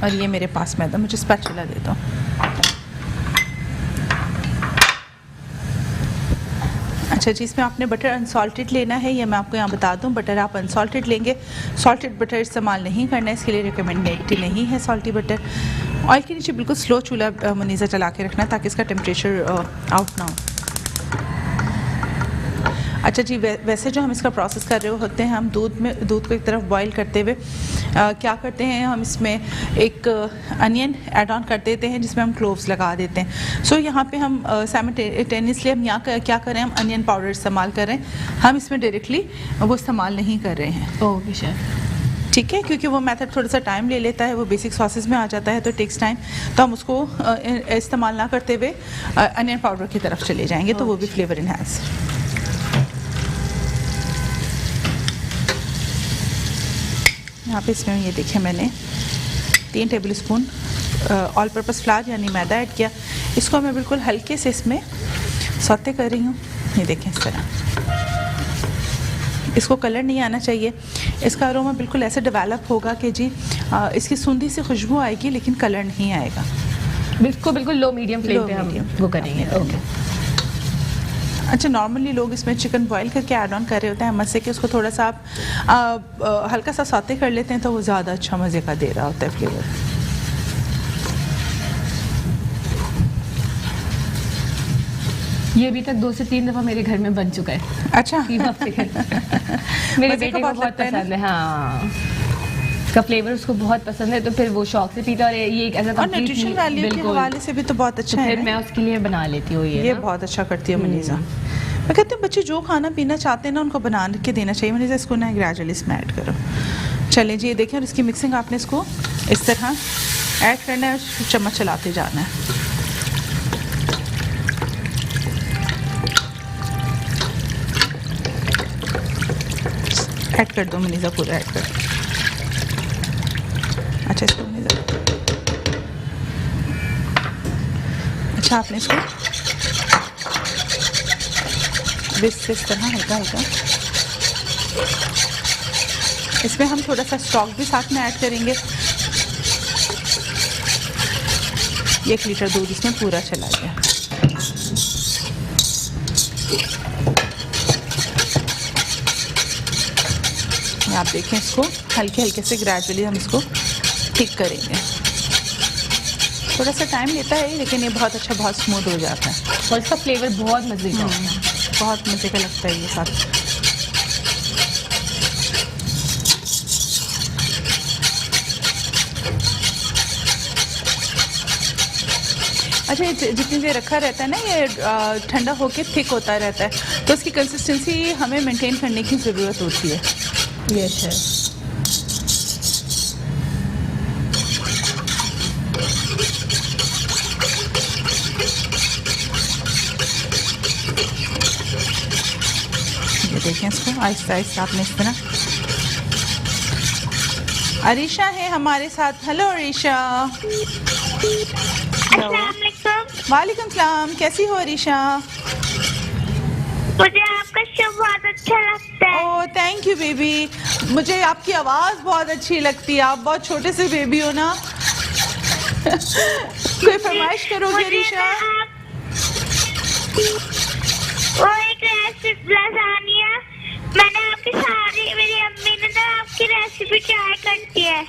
और ये मेरे पास मैदा, मुझे स्पैचुला दे दो। अच्छा जी, इसमें आपने बटर अनसॉल्टेड लेना है, या मैं आपको यहाँ बता दूँ, बटर आप अनसॉल्टेड लेंगे, सॉल्टेड बटर इस्तेमाल नहीं करना है, इसके लिए रिकमेंडेड नहीं है सॉल्टी बटर। ऑयल के नीचे बिल्कुल स्लो चूल्हा मुनीज़ा चला के रखना ताकि इसका टेम्परेचर आउट ना हो। अच्छा जी, वैसे जो हम इसका प्रोसेस कर रहे होते हैं, हम दूध को एक तरफ बॉईल करते हुए क्या करते हैं, हम इसमें एक अनियन ऐड ऑन कर देते हैं जिसमें हम क्लोव्स लगा देते हैं। सो यहाँ पे हम साइमल्टेनियसली हम यहाँ क्या कर रहे हैं, हम अनियन पाउडर इस्तेमाल कर रहे हैं, हम इसमें डायरेक्टली वो इस्तेमाल नहीं कर रहे हैं। Okay chef. ठीक है, क्योंकि वो मेथड थोड़ा सा टाइम ले लेता है, वो बेसिक सॉसेस में आ जाता है तो टेक्स टाइम, तो हम उसको इस्तेमाल ना करते हुए अनियन पाउडर की तरफ चले जाएंगे तो वो भी फ्लेवर इन्हांस। यहाँ पे इसमें ये देखिए मैंने 3 table spoon all purpose flower यानी मैदा ऐड किया। इसको मैं बिल्कुल हल्के से इसमें सौते कर रही हूँ। ये देखें इस तरह, इसको कलर नहीं आना चाहिए, इसका अरोमा बिल्कुल ऐसे डेवलप होगा कि जी इसकी सूंधी सी खुशबू आएगी लेकिन कलर नहीं आएगा। बिल्कुल लो मीडियम फ्लेम पे हम वो करेंगे। ओके। अच्छा, नॉर्मली लोग इसमें चिकन बॉईल करके ऐड ऑन कर रहे होते हैं, मज़े के उसको थोड़ा सा आप हल्का सा सौते कर लेते हैं तो वो ज़्यादा अच्छा मज़े का दे रहा होता है फ्लेवर। ये अभी तक 2 से 3 दफ़ा मेरे घर में बन चुका है। अच्छा। मेरे बेटे को बहुत पसंद है। हाँ, इसका फ्लेवर उसको बहुत पसंद है तो फिर वो शौक से पीता है। और ये एक ऐसा न्यूट्रिशन वैल्यू के हवाले से भी तो बहुत अच्छा है। फिर मैं उसके लिए बना लेती हूँ। ये बहुत अच्छा करती है मुनीज़ा। मैं कहती हूँ बच्चे जो खाना पीना चाहते हैं ना उनको बना के देना चाहिए। मुनीज़ा इसको ना ग्रेजुअली इसमें ऐड करो। चलें जी, ये देखें, और इसकी मिक्सिंग आपने इसको इस तरह ऐड करना है और चम्मच चलाते जाना है। ऐड कर दो मुनीज़ा, पूरा ऐड कर। अच्छा, इसको मुनीज़ा, अच्छा आपने इसको विस्क इस तरह हल्का हल्का, इसमें हम थोड़ा सा स्टॉक भी साथ में ऐड करेंगे। 1 लीटर दूध इसमें पूरा चला गया। आप देखें, इसको हल्के हल्के से ग्रेजुअली हम इसको थिक करेंगे। थोड़ा सा टाइम लेता है लेकिन ये बहुत अच्छा, बहुत स्मूथ हो जाता है और इसका फ्लेवर बहुत मज़े का होता है। बहुत मज़े का लगता है ये साथ। अच्छा, ये जितनी देर रखा रहता है ना, ये ठंडा होके थिक होता रहता है तो इसकी कंसिस्टेंसी हमें मेंटेन करने की ज़रूरत होती है। यस है। ये देखें, इसको आहिस्ता आहिस्ता आपने इस तरह। अरीशा है हमारे साथ। हेलो अरीशा। वालेकुम सलाम, कैसी हो अरीशा? मुझे आपका शो बहुत अच्छा लगता है। ओह थैंक यू बेबी, मुझे आपकी आवाज़ बहुत अच्छी लगती है। आप बहुत छोटे से बेबी हो ना। कोई फरमाइश करोगे अरीशा? वो एक रेसिपी लसानिया, मैंने आपकी सारी, मेरी अम्मी ने ना आपकी रेसिपी ट्राई करती है।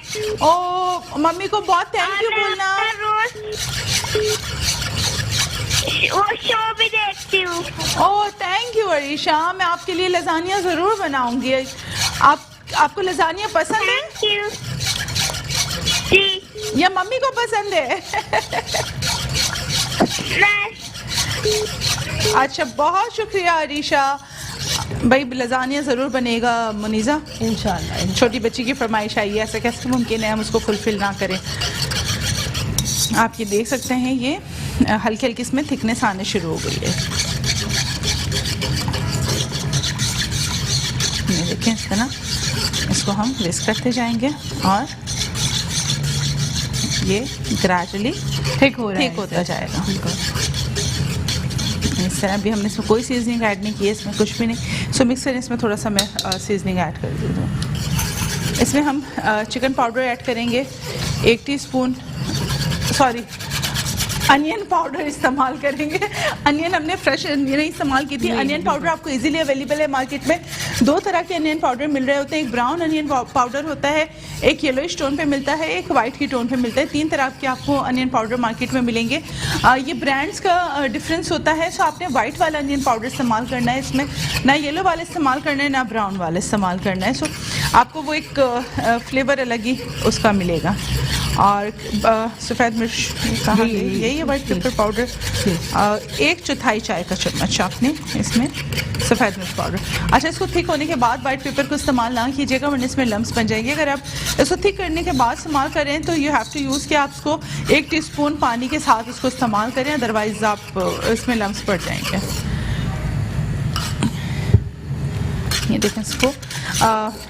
ओह, मम्मी को बहुत थैंक यू बोलना। वो शो भी देखती हूँ। ओह थैंक यू अरीशा, मैं आपके लिए लजानिया ज़रूर बनाऊंगी। आपको लजानिया पसंद है? थैंक यू जी। या मम्मी को पसंद है? अच्छा, बहुत शुक्रिया अरीशा। भाई लजानिया ज़रूर बनेगा मुनीज़ा, इंशाल्लाह। छोटी बच्ची की फरमाइश आई है, ऐसा कैसे मुमकिन है हम उसको फुलफिल ना करें। आप ये देख सकते हैं, ये हल्की हल्की इसमें थिकनेस आने शुरू हो गई है। ये देखें, इस तरह इसको हम विस्क करते जाएंगे और ये ग्रेजुअली ठीक हो रहा है, ठीक होता जाएगा। इस तरह अभी हमने इसमें कोई सीजनिंग ऐड नहीं की है, इसमें कुछ भी नहीं। सो मिक्सर इसमें थोड़ा सा मैं सीजनिंग ऐड कर देती हूँ। इसमें हम चिकन पाउडर ऐड करेंगे 1 टीस्पून, सॉरी अनियन पाउडर इस्तेमाल करेंगे। अनियन हमने फ्रेश अनियन इस्तेमाल की थी। अनियन पाउडर आपको इजीली अवेलेबल है मार्केट में। 2 तरह के अनियन पाउडर मिल रहे होते हैं, एक ब्राउन अनियन पाउडर होता है, एक येलोइश टोन पे मिलता है, एक वाइट की टोन पे मिलता है। 3 तरह के आपको अनियन पाउडर मार्केट में मिलेंगे। ये ब्रांड्स का डिफरेंस होता है। सो आपने वाइट वाला अनियन पाउडर इस्तेमाल करना है, इसमें ना येलो वाला इस्तेमाल करना है ना ब्राउन वाला इस्तेमाल करना है। सो आपको वो एक फ्लेवर अलग ही उसका मिलेगा। और सफ़ेद मिर्च कहाँ गई? यही है वाइट पेपर पाउडर। 1/4 चाय का चम्मच आपने इसमें सफ़ेद मिर्च पाउडर। अच्छा, इसको थिक होने के बाद वाइट पेपर को इस्तेमाल ना कीजिएगा वरना इसमें लम्स बन जाएंगे। अगर आप इसको थिक करने के बाद इस्तेमाल करें तो यू हैव टू यूज़ कि आप इसको 1 टीस्पून पानी के साथ उसको इस्तेमाल करें, अदरवाइज़ आप इसमें लम्स पड़ जाएंगे। ये देखें इसको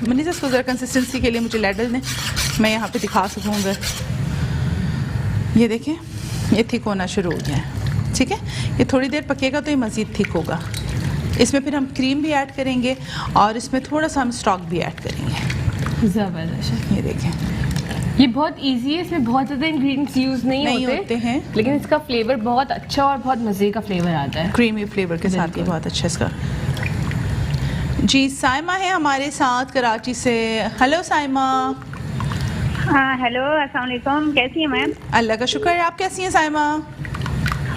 मनीषा, इसको ज़रा कंसिस्टेंसी के लिए मुझे लैडल दें, मैं यहाँ पे दिखा सकूँ अगर। ये देखें ये थिक होना शुरू हो गया है, ठीक है। ये थोड़ी देर पकेगा तो ये मज़ीद थिक होगा। इसमें फिर हम क्रीम भी ऐड करेंगे और इसमें थोड़ा सा हम स्टॉक भी ऐड करेंगे। ज़बरदस्त। ये देखें ये बहुत इजी है, इसमें बहुत ज़्यादा इंग्रेडिएंट्स यूज़ नहीं होते हैं, लेकिन इसका फ्लेवर बहुत अच्छा और बहुत मज़े का फ्लेवर आता है, क्रीमी फ्लेवर के साथ। ये बहुत अच्छा इसका। जी साइमा है हमारे साथ कराची से। हेलो साइमा। हाँ हेलो, अस्सलाम वालेकुम। कैसी हैं मैम? अल्लाह का शुक्र है, आप कैसी हैं साइमा?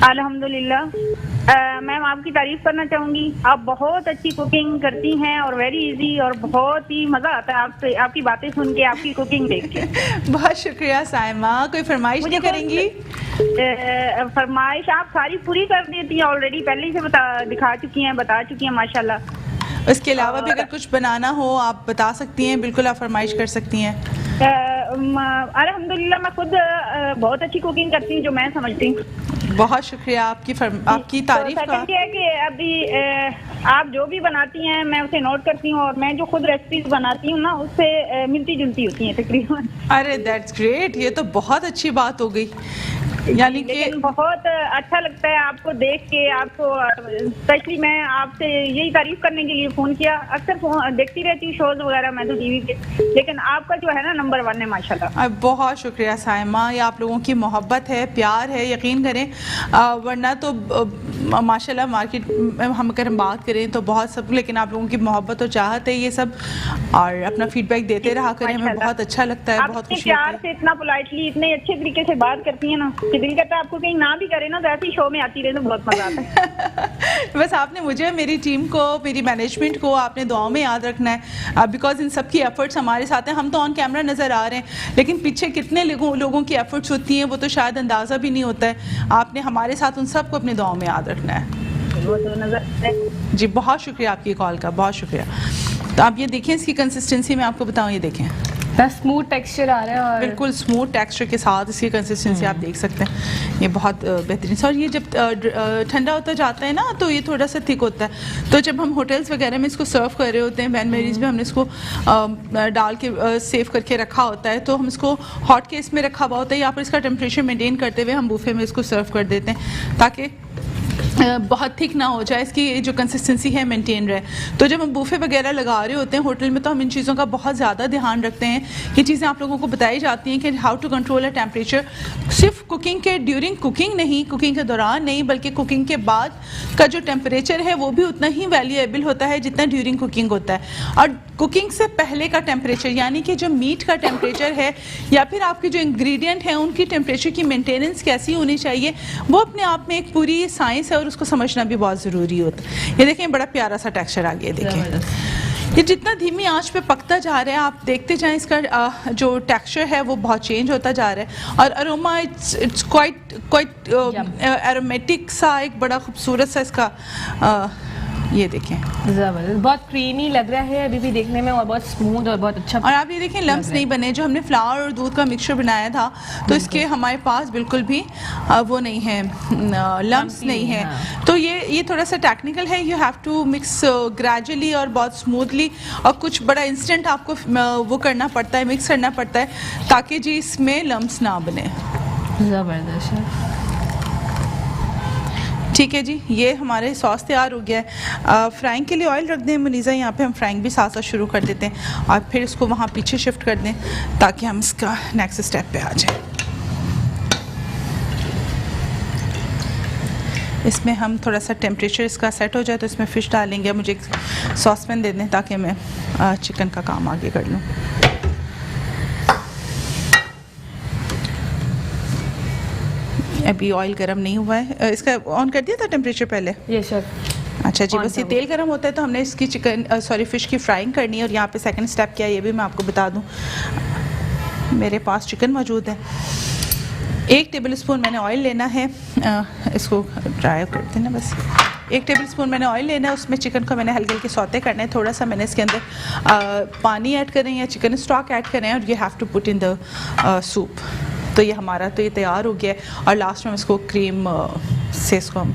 अल्हम्दुलिल्लाह। मैम आपकी तारीफ करना चाहूँगी, आप बहुत अच्छी कुकिंग करती हैं और वेरी इजी, और बहुत ही मज़ा आता है आपसे, आपकी बातें सुन के, आपकी कुकिंग देख के। बहुत शुक्रिया साइमा। कोई फरमाइश नहीं करेंगी? फरमाइश आप सारी पूरी कर देती हैं ऑलरेडी, पहले ही से बता चुकी हैं माशाल्लाह। इसके अलावा भी अगर कुछ बनाना हो आप बता सकती हैं, बिल्कुल आप फरमाइश कर सकती हैं। अल्हम्दुलिल्लाह मैं खुद बहुत अच्छी कुकिंग करती हूँ जो मैं समझती हूँ। बहुत शुक्रिया आपकी तारीफ का। सेकंड ये है कि अभी आप जो भी बनाती हैं मैं उसे नोट करती हूँ, और मैं जो खुद रेसिपीज बनाती हूँ ना उससे मिलती जुलती होती हैं तकरीबन। अरे दैट्स ग्रेट, ये तो बहुत अच्छी बात हो गई। यानी कि बहुत अच्छा लगता है आपको देख के, आपको स्पेशली मैं आपसे यही तारीफ करने के लिए फ़ोन किया। अक्सर देखती रहती हूँ शोज वगैरह मैं तो टीवी पे, लेकिन आपका जो है ना नंबर 1 है माशाल्लाह। बहुत शुक्रिया साइमा, ये आप लोगों की मोहब्बत है, प्यार है, यकीन करें। वरना तो माशाल्लाह मार्केट में हम अगर हम बात करें तो बहुत सब, लेकिन आप लोगों की मोहब्बत और चाहत है ये सब, और अपना फीडबैक देते रहा करें, हमें बहुत अच्छा लगता है। बहुत खुशी प्यार से इतना पोलाइटली इतने अच्छे तरीके से बात करती है ना कि दिल करता है आपको कहीं ना भी करे ना तो ऐसी शो में आती रहे तो बहुत मजा आता है। बस आपने मुझे, मेरी टीम को, मेरी मैनेजमेंट को आपने दुआओं में याद रखना है, बिकॉज इन सब की एफर्ट्स हमारे साथ हैं। हम तो ऑन कैमरा नज़र आ रहे हैं, लेकिन पीछे कितने लोगों की एफर्ट्स होती हैं वो तो शायद अंदाज़ा भी नहीं होता है। आपने हमारे साथ उन सबको अपने दुआओं में याद रखना है। वो तो नजर जी बहुत शुक्रिया आपकी कॉल का, बहुत शुक्रिया। तो आप ये देखें, इसकी कंसिस्टेंसी मैं आपको बताऊँ, ये देखें स्मूथ टेक्सचर आ रहा है और बिल्कुल स्मूथ टेक्सचर के साथ इसकी कंसिस्टेंसी आप देख सकते हैं। ये बहुत बेहतरीन। और ये जब ठंडा होता जाता है ना तो ये थोड़ा सा थिक होता है। तो जब हम होटल्स वगैरह में इसको सर्व कर रहे होते हैं, बैन मेरीज में हमने इसको डाल के सेव करके रखा होता है, तो हम इसको हॉट केस में रखा हुआ होता है, यहाँ पर इसका टेम्परेचर मेंटेन करते हुए हम बूफे में इसको सर्व कर देते हैं ताकि बहुत थिक ना हो जाए, इसकी जो कंसिस्टेंसी है मेंटेन रहे। तो जब हम बूफे वगैरह लगा रहे होते हैं होटल में तो हम इन चीज़ों का बहुत ज़्यादा ध्यान रखते हैं। ये चीज़ें आप लोगों को बताई जाती हैं कि how to control a temperature, सिर्फ कुकिंग के ड्यूरिंग कुकिंग नहीं, कुकिंग के दौरान नहीं, बल्कि कुकिंग के बाद का जो टेम्परेचर है वो भी उतना ही वैल्यूएबल होता है जितना ड्यूरिंग कुकिंग होता है। और कुकिंग से पहले का टेम्परेचर, यानी कि जो मीट का टेम्परेचर है या फिर आपके जो इंग्रेडिएंट हैं उनकी टेम्परेचर की मेंटेनेंस कैसी होनी चाहिए, वो अपने आप में एक पूरी साइंस है और उसको समझना भी बहुत ज़रूरी होता है। ये देखें बड़ा प्यारा सा टेक्सचर आ गया, देखें ये जितना धीमी आंच पे पकता जा रहा है आप देखते जाएं इसका जो टेक्सचर है वो बहुत चेंज होता जा रहा है। और अरोमा इट्स क्वाइट एरोमेटिक सा, एक बड़ा खूबसूरत सा इसका ये देखें, जबरदस्त, बहुत क्रीमी लग रहा है अभी भी देखने में और बहुत स्मूथ और बहुत अच्छा। और आप ये देखें लम्स नहीं बने। जो हमने फ्लावर और दूध का मिक्सचर बनाया था तो इसके हमारे पास बिल्कुल भी वो नहीं है, लम्स नहीं है। हाँ। तो ये थोड़ा सा टेक्निकल है, you have to mix gradually और बहुत स्मूथली, और कुछ बड़ा इंस्टेंट आपको वो करना पड़ता है, मिक्स करना पड़ता है ताकि जी इसमें लम्स ना बने। जबरदस्त है। ठीक है जी, ये हमारे सॉस तैयार हो गया है। फ्राइंग के लिए ऑयल रख दें मुनीज़ा, यहाँ पे हम फ्राइंग भी साथ साथ शुरू कर देते हैं और फिर इसको वहाँ पीछे शिफ्ट कर दें ताकि हम इसका नेक्स्ट स्टेप पे आ जाएं। इसमें हम थोड़ा सा टेम्परेचर इसका सेट हो जाए तो इसमें फ़िश डालेंगे। मुझे एक सॉस पैन दे दें ताकि मैं चिकन का काम आगे कर लूँ। अभी ऑयल गर्म नहीं हुआ है, इसका ऑन कर दिया था टेम्परेचर पहले? ये सर। अच्छा जी, बस ये तेल गर्म होता है तो हमने इसकी फ़िश की फ्राइंग करनी है। और यहाँ पे सेकंड स्टेप क्या है ये भी मैं आपको बता दूँ। मेरे पास चिकन मौजूद है, 1 टेबल स्पून मैंने ऑयल लेना है, इसको ड्राई कर देना बस। 1 टेबल स्पून मैंने ऑयल लेना है, उसमें चिकन को मैंने हल्के हल्के सौते करना है। थोड़ा सा मैंने इसके अंदर पानी ऐड करें या चिकन स्टॉक ऐड करें और you have to put in the soup. तो ये हमारा तो ये तैयार हो गया है और लास्ट में हम इसको क्रीम से इसको हम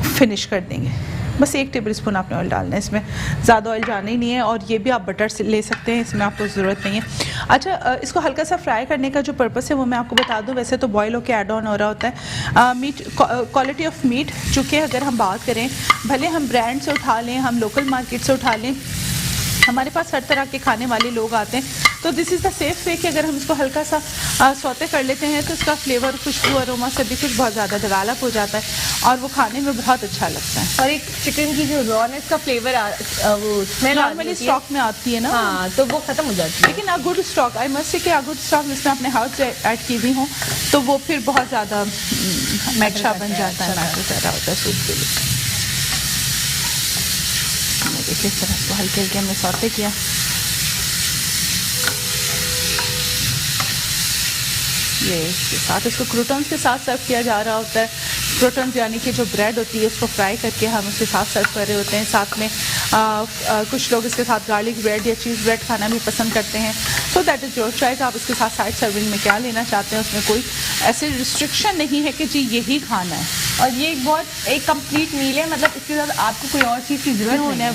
फिनिश कर देंगे। बस 1 टेबल स्पून आपने ऑयल डालना है, इसमें ज़्यादा ऑयल जाना ही नहीं है। और ये भी आप बटर से ले सकते हैं, इसमें आपको ज़रूरत नहीं है। अच्छा, इसको हल्का सा फ्राई करने का जो पर्पस है वो मैं आपको बता दूं। वैसे तो बॉयल होकर ऐड ऑन हो रहा होता है। मीट, क्वालिटी ऑफ मीट चूँकि अगर हम बात करें, भले हम ब्रांड से उठा लें, हम लोकल मार्केट से उठा लें, हमारे पास हर तरह के खाने वाले लोग आते हैं, तो this is the safe way कि अगर हम इसको हल्का सा सौते कर लेते हैं तो इसका फ्लेवर, खुशबू, अरोमा सभी कुछ बहुत ज़्यादा डेवलप हो जाता है और वो खाने में बहुत अच्छा लगता है। और एक चिकन की जो रॉनेस का फ्लेवर वो स्मेल नॉर्मली स्टॉक में आती है ना, हाँ, तो वो ख़त्म हो जाती है। लेकिन a good stock, I must say कि अ गुड स्टॉक जिसमें अपने हाउस ऐड की हुई हों तो वो फिर बहुत ज़्यादा अच्छा बन जाता है, मैटर ज़्यादा होता है सूप के लिए। देखिए इस तरह इसको हल्के हल्के हमने सौते किया। ये इसके साथ इसको क्रूटन्स के साथ सर्व किया जा रहा होता है। क्रूटन्स यानी कि जो ब्रेड होती है उसको फ्राई करके हम उसके साथ सर्व कर रहे होते हैं। साथ में कुछ लोग इसके साथ गार्लिक ब्रेड या चीज़ ब्रेड खाना भी पसंद करते हैं। So that is your choice, आप इसके साथ साइड सर्विंग में क्या लेना चाहते हैं, उसमें कोई ऐसी रिस्ट्रिक्शन नहीं है कि जी यही खाना है। और ये एक कंप्लीट मील है, मतलब इसके साथ आपको कोई और चीज़ की जरूरत नहीं है।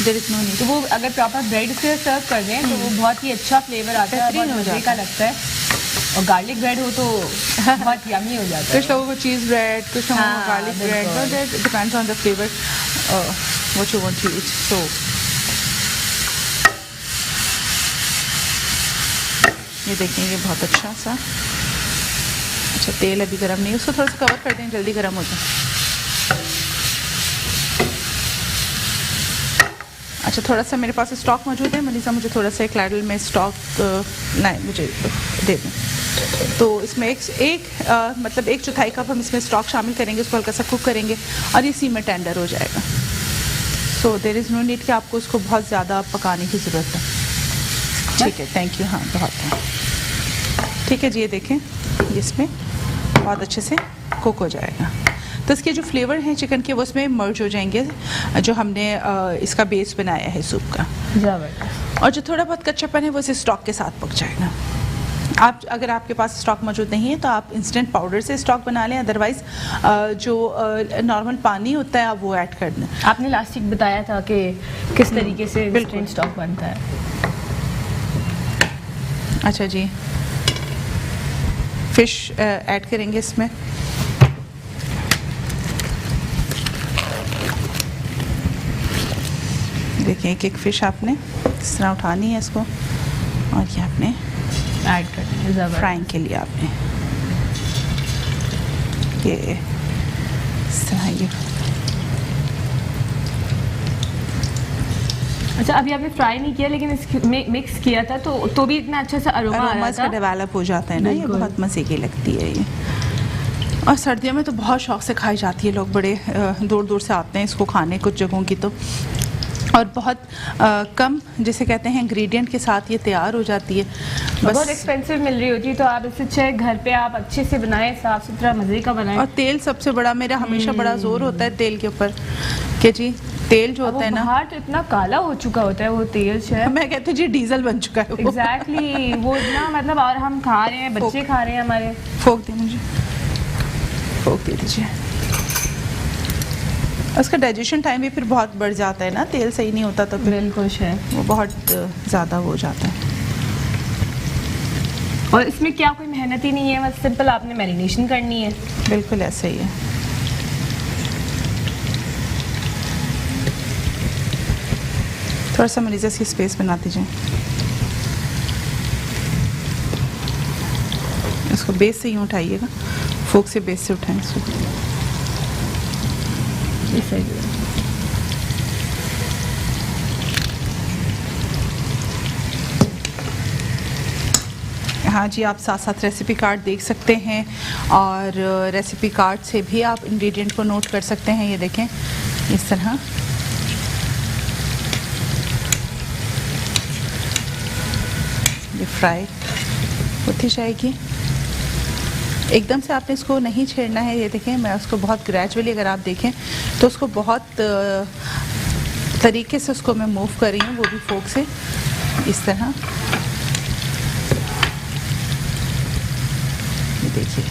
There is no need. तो वो अगर प्रॉपर ब्रेड से सर्व कर दें तो वो बहुत ही अच्छा फ्लेवर आता है, बहुत मजे का लगता है। और गार्लिक ब्रेड हो तो बहुत यमी हो जाता है। कुछ लोगों को चीज़ ब्रेड, कुछ लोगों को garlic bread, depends on the flavour what you want to eat. So ये देखें, ये बहुत अच्छा सा, अच्छा तेल अभी गर्म नहीं, उसको थोड़ा सा कवर कर दें, जल्दी गर्म हो जाए। अच्छा, थोड़ा सा मेरे पास स्टॉक मौजूद है मनीषा, मुझे थोड़ा सा एक लैडल में स्टॉक नहीं मुझे दे दें। तो इसमें मतलब 1/4 कप हम इसमें स्टॉक शामिल करेंगे, उसको हल्का सा कुक करेंगे और ये सी में टेंडर हो जाएगा। So there is no need कि आपको उसको बहुत ज़्यादा पकाने की ज़रूरत है। ठीक है, थैंक यू। हाँ, बहुत है, ठीक है जी। ये देखें, इसमें बहुत अच्छे से कुक हो जाएगा तो इसके जो फ्लेवर हैं चिकन के वो उसमें मर्ज हो जाएंगे, जो हमने इसका बेस बनाया है सूप का। और जो थोड़ा बहुत कच्चापन है वो इस स्टॉक के साथ पक जाएगा। आप अगर आपके पास स्टॉक मौजूद नहीं है तो आप इंस्टेंट पाउडर से स्टॉक बना लें, अदरवाइज़ जो नॉर्मल पानी होता है आप वो ऐड कर दें। आपने लास्ट वीक बताया था कि किस तरीके से इंस्टेंट स्टॉक बनता है। अच्छा जी, फ़िश ऐड करेंगे इसमें। देखिए एक फ़िश आपने इस तरह उठानी है इसको और ये आपने ऐड करनी है फ्राइंग के लिए। आपने ये इस तरह ये, अच्छा अभी आपने फ्राई नहीं किया लेकिन मिक्स किया था तो भी इतना अच्छा सा अरोमा इसका डेवलप हो जाता है ना, ये बहुत मज़े की लगती है ये। और सर्दियों में तो बहुत शौक से खाई जाती है, लोग बड़े दूर दूर से आते हैं इसको खाने कुछ जगहों की तो। और बहुत कम जिसे कहते हैं इंग्रेडिएंट के साथ ये तैयार हो जाती है। बहुत एक्सपेंसिव मिल रही होती है, तो आप इससे अच्छा घर पे आप अच्छे से बनाएं, साफ सुथरा मज़े का बनाएं। और तेल सबसे बड़ा, मेरा हमेशा बड़ा जोर होता है तेल के ऊपर कि जी तेल जो होता है ना, बाहर तो इतना काला हो चुका होता है वो तेल शायद, मैं कहती हूँ जी डीजल बन चुका है वो। एग्जैक्टली वो इतना मतलब, और हम खा रहे हैं, बच्चे खा रहे हैं हमारे। फोक दे मुझे, फोक दे दीजिए। उसका डाइजेशन टाइम भी फिर बहुत बढ़ जाता है ना, तेल सही नहीं होता तो फिर बिल्कुल शायद वो बहुत ज़्यादा हो जाता है। और इसमें क्या कोई मेहनत ही नहीं है, बस सिंपल आपने मैरिनेशन करनी है। बिल्कुल ऐसा ही है। थोड़ा सा मरीज़ा सी स्पेस बना दीजिए, इसको बेस से यूँ उठाइएगा, फोक से बेस से उठाएं इसको। हाँ जी, आप साथ साथ रेसिपी कार्ड देख सकते हैं और रेसिपी कार्ड से भी आप इंग्रेडिएंट को नोट कर सकते हैं। ये देखें इस तरह ये फ्राई होती जाएगी। एकदम से आपने इसको नहीं छेड़ना है। ये देखें मैं उसको बहुत ग्रेजुअली, अगर आप देखें तो उसको बहुत तरीके से उसको मैं मूव कर रही हूँ, वो भी फोक से इस तरह। ये देखिए,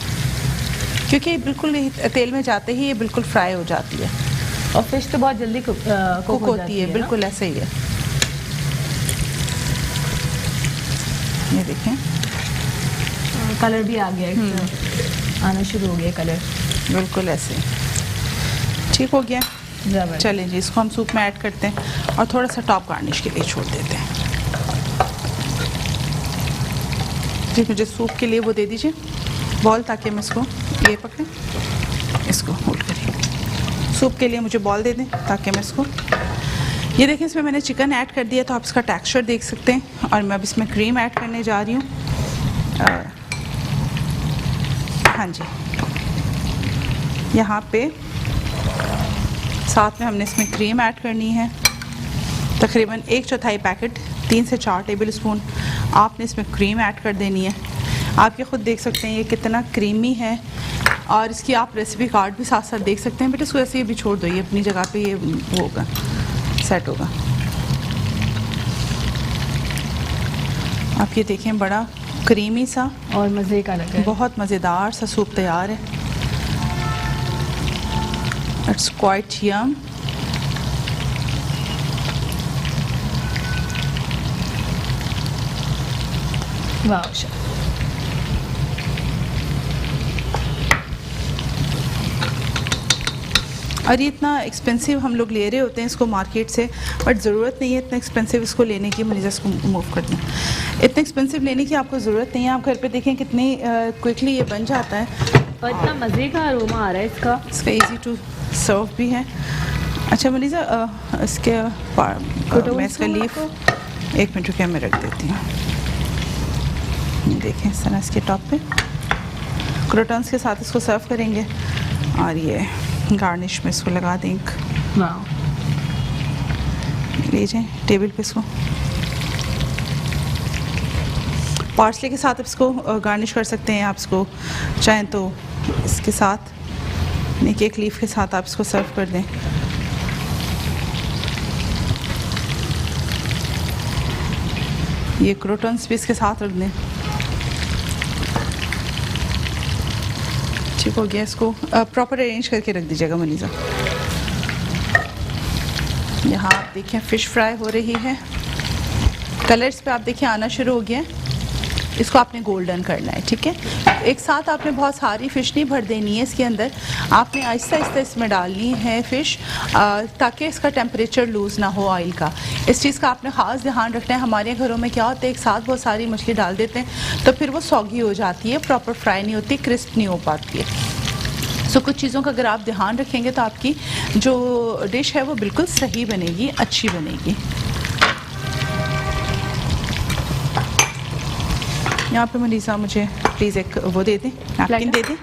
क्योंकि बिल्कुल तेल में जाते ही ये बिल्कुल फ्राई हो जाती है और फिश तो बहुत जल्दी कुक होती है। बिल्कुल ऐसे ही है। ये देखें कलर भी आ गया, आना शुरू हो गया कलर, बिल्कुल ऐसे ठीक हो गया। चलें जी, इसको हम सूप में ऐड करते हैं और थोड़ा सा टॉप गार्निश के लिए छोड़ देते हैं। जी मुझे सूप के लिए वो दे दीजिए बॉल, ताकि मैं इसको ये पकड़ें, इसको होल्ड करिए। सूप के लिए मुझे बॉल दे दें ताकि मैं इसको, ये देखें इसमें मैंने चिकन ऐड कर दिया तो आप इसका टेक्सचर देख सकते हैं। और मैं अब इसमें क्रीम ऐड करने जा रही हूँ। हाँ जी, यहाँ पे साथ में हमने इसमें क्रीम ऐड करनी है, तकरीबन 1/4 पैकेट, 3 से 4 टेबल स्पून आपने इसमें क्रीम ऐड कर देनी है। आप ये ख़ुद देख सकते हैं ये कितना क्रीमी है, और इसकी आप रेसिपी कार्ड भी साथ साथ देख सकते हैं। बेटा इसको ऐसे ही भी छोड़ दो, ये अपनी जगह पे ये वो होगा, सेट होगा। आप ये देखें बड़ा क्रीमी सा और मज़े का लगा है, बहुत मज़ेदार सा सूप तैयार है। इट्स क्वाइट यम। वाह, और ये इतना एक्सपेंसिव हम लोग ले रहे होते हैं इसको मार्केट से, बट ज़रूरत नहीं है इतना एक्सपेंसिव इसको लेने की। मुझे इसको मूव कर दें, इतना एक्सपेंसिव लेने की आपको ज़रूरत नहीं है। आप घर पे देखें कितनी क्विकली ये बन जाता है और इतना मज़े का अरोमा आ रहा है इसका इजी टू सर्व भी है। अच्छा मनीषा, इसके मैं इसका लीफ 1 मिनट रुपया में रख देती हूँ। ये देखें इस तरह इसके टॉप पे क्रोटन्स के साथ इसको सर्व करेंगे और ये गार्निश में इसको लगा दें। लीजिए टेबल पे इसको पार्सले के साथ इसको गार्निश कर सकते हैं। आप इसको चाहें तो इसके साथ एक लीफ के साथ आप इसको सर्व कर दें। ये क्रोटन्स भी इसके साथ रख दें। ठीक हो गया, इसको प्रॉपर अरेंज करके रख दीजिएगा मनीषा। यहाँ आप देखें फ़िश फ्राई हो रही है, कलर्स पे आप देखिए आना शुरू हो गया है। इसको आपने गोल्डन करना है, ठीक है। एक साथ आपने बहुत सारी फ़िश नहीं भर देनी है इसके अंदर, आपने आहिस्ता आहिस्ता इसमें डालनी है फ़िश, ताकि इसका टेम्परेचर लूज़ ना हो ऑयल का। इस चीज़ का आपने ख़ास ध्यान रखना है। हमारे घरों में क्या होता है, एक साथ बहुत सारी मछली डाल देते हैं तो फिर वो सॉगी हो जाती है, प्रॉपर फ्राई नहीं होती, क्रिस्प नहीं हो पाती है। सो कुछ चीज़ों का अगर आप ध्यान रखेंगे तो आपकी जो डिश है वो बिल्कुल सही बनेगी, अच्छी बनेगी। यहाँ पे मनीषा मुझे प्लीज़ एक वो दे दें, नैपकिन दे दें।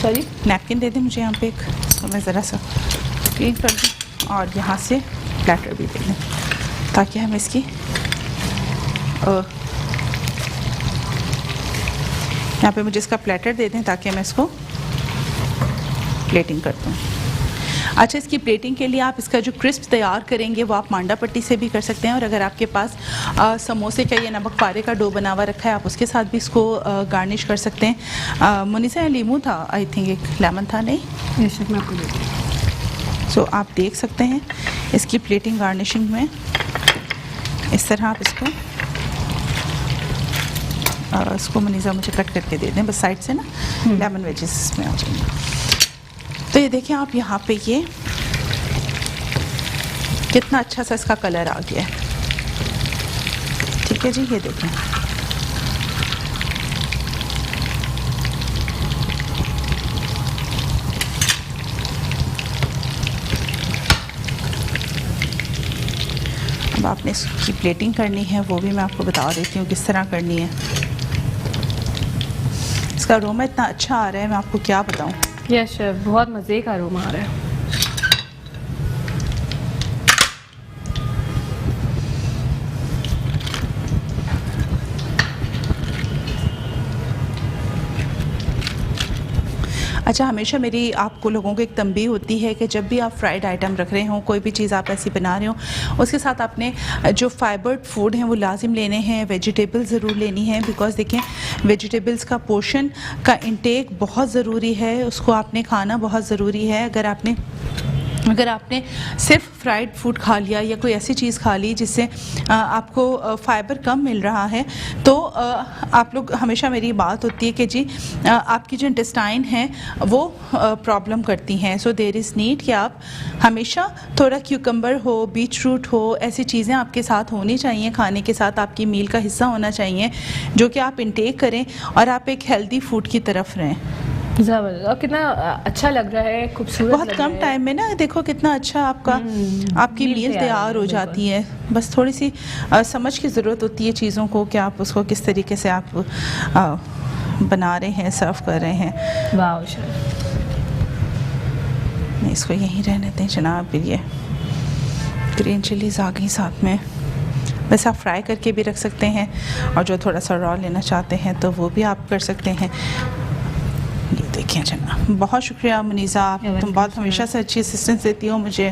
सॉरी, नैपकिन दे दें मुझे यहाँ पे एक, तो मैं ज़रा सा क्लीन कर दूँ। और यहाँ से प्लेटर भी दे दें ताकि हम इसकी यहाँ पे मुझे इसका प्लेटर दे दें ताकि मैं इसको प्लेटिंग कर दूँ। अच्छा, इसकी प्लेटिंग के लिए आप इसका जो क्रिस्प तैयार करेंगे वो आप मांडा पट्टी से भी कर सकते हैं, और अगर आपके पास समोसे का या नमक पारे का डो बना हुआ रखा है आप उसके साथ भी इसको गार्निश कर सकते हैं। मुनीसा लीमू था, आई थिंक एक लेमन था, नहीं ये सब मैं आपको दे दूँ। सो आप देख सकते हैं इसकी प्लेटिंग गार्निशिंग में इस तरह आप इसको मुनीसा मुझे कट करके दे दें बस साइड से ना, लेमन वेजेस इसमें आ जाएंगे। तो ये देखिए आप यहाँ पे ये कितना अच्छा सा इसका कलर आ गया है। ठीक है जी, ये देखें अब आपने इसकी प्लेटिंग करनी है, वो भी मैं आपको बता देती हूँ किस तरह करनी है। इसका अरोमा इतना अच्छा आ रहा है, मैं आपको क्या बताऊँ। यस शेफ, बहुत मज़े का अरोमा आ रहा है। अच्छा, हमेशा मेरी आपको लोगों को एक तंबीह होती है कि जब भी आप फ्राइड आइटम रख रहे हों, कोई भी चीज़ आप ऐसी बना रहे हो, उसके साथ आपने जो फाइबर्ड फूड हैं वो लाजिम लेने हैं, वेजिटेबल ज़रूर लेनी है। बिकॉज़ देखें, वेजिटेबल्स का पोर्शन का इंटेक बहुत ज़रूरी है, उसको आपने खाना बहुत ज़रूरी है। अगर आपने सिर्फ फ्राइड फूड खा लिया या कोई ऐसी चीज़ खा ली जिससे आपको फ़ाइबर कम मिल रहा है, तो आप लोग हमेशा मेरी बात होती है कि जी आपकी जो इंटेस्टाइन है वो प्रॉब्लम करती हैं। सो देयर इज़ नीड कि आप हमेशा थोड़ा क्यूकम्बर हो, बीट रूट हो, ऐसी चीज़ें आपके साथ होनी चाहिए, खाने के साथ आपकी मील का हिस्सा होना चाहिए, जो कि आप इंटेक करें और आप एक हेल्दी फूड की तरफ रहें। ज़बरदस्त, और कितना अच्छा लग रहा है, खूबसूरत बहुत लग कम रहा है। टाइम में ना, देखो कितना अच्छा आपकी मील तैयार हो जाती है। बस थोड़ी सी समझ की ज़रूरत होती है चीज़ों को कि आप उसको किस तरीके से आप बना रहे हैं, सर्व कर रहे हैं। वाह शेफ, इसको यहीं रहने दें जनाब। ये ग्रीन चिलीज़ आ गई साथ में, वैसे आप फ्राई करके भी रख सकते हैं, और जो थोड़ा सा रॉ लेना चाहते हैं तो वो भी आप कर सकते हैं। ये देखिए जनाब, बहुत शुक्रिया मुनीसा, तुम बहुत हमेशा से अच्छी असिस्टेंस देती हो मुझे।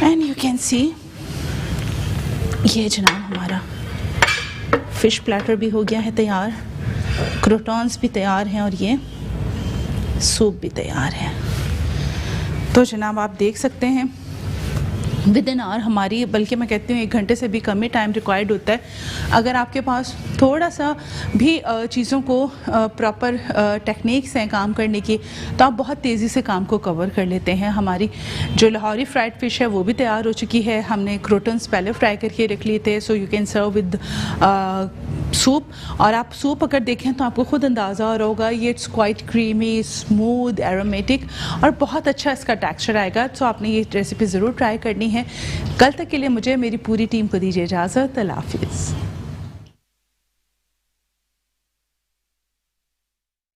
एंड यू कैन सी ये जनाब हमारा फ़िश प्लेटर भी हो गया है तैयार, क्रोटॉन्स भी तैयार हैं और ये सूप भी तैयार है। तो जनाब आप देख सकते हैं विद इन आवर हमारी, बल्कि मैं कहती हूँ 1 घंटे से भी कम ही टाइम रिक्वायर्ड होता है। अगर आपके पास थोड़ा सा भी चीज़ों को प्रॉपर टेक्निक्स हैं काम करने की, तो आप बहुत तेज़ी से काम को कवर कर लेते हैं। हमारी जो लाहौरी फ्राइड फ़िश है वो भी तैयार हो चुकी है, हमने क्रोटन्स पहले फ्राई करके रख लिए थे। So you can serve with soup, और आप सूप अगर देखें तो आपको खुद अंदाज़ा हो रहा होगा, ये it's quite creamy, smooth, aromatic, और बहुत अच्छा इसका टेक्सचर आएगा। सो आपने ये रेसिपी ज़रूर ट्राई करनी है। कल तक के लिए मुझे मेरी पूरी टीम को दीजिए इजाज़त। अल्लाह हाफ़िज़।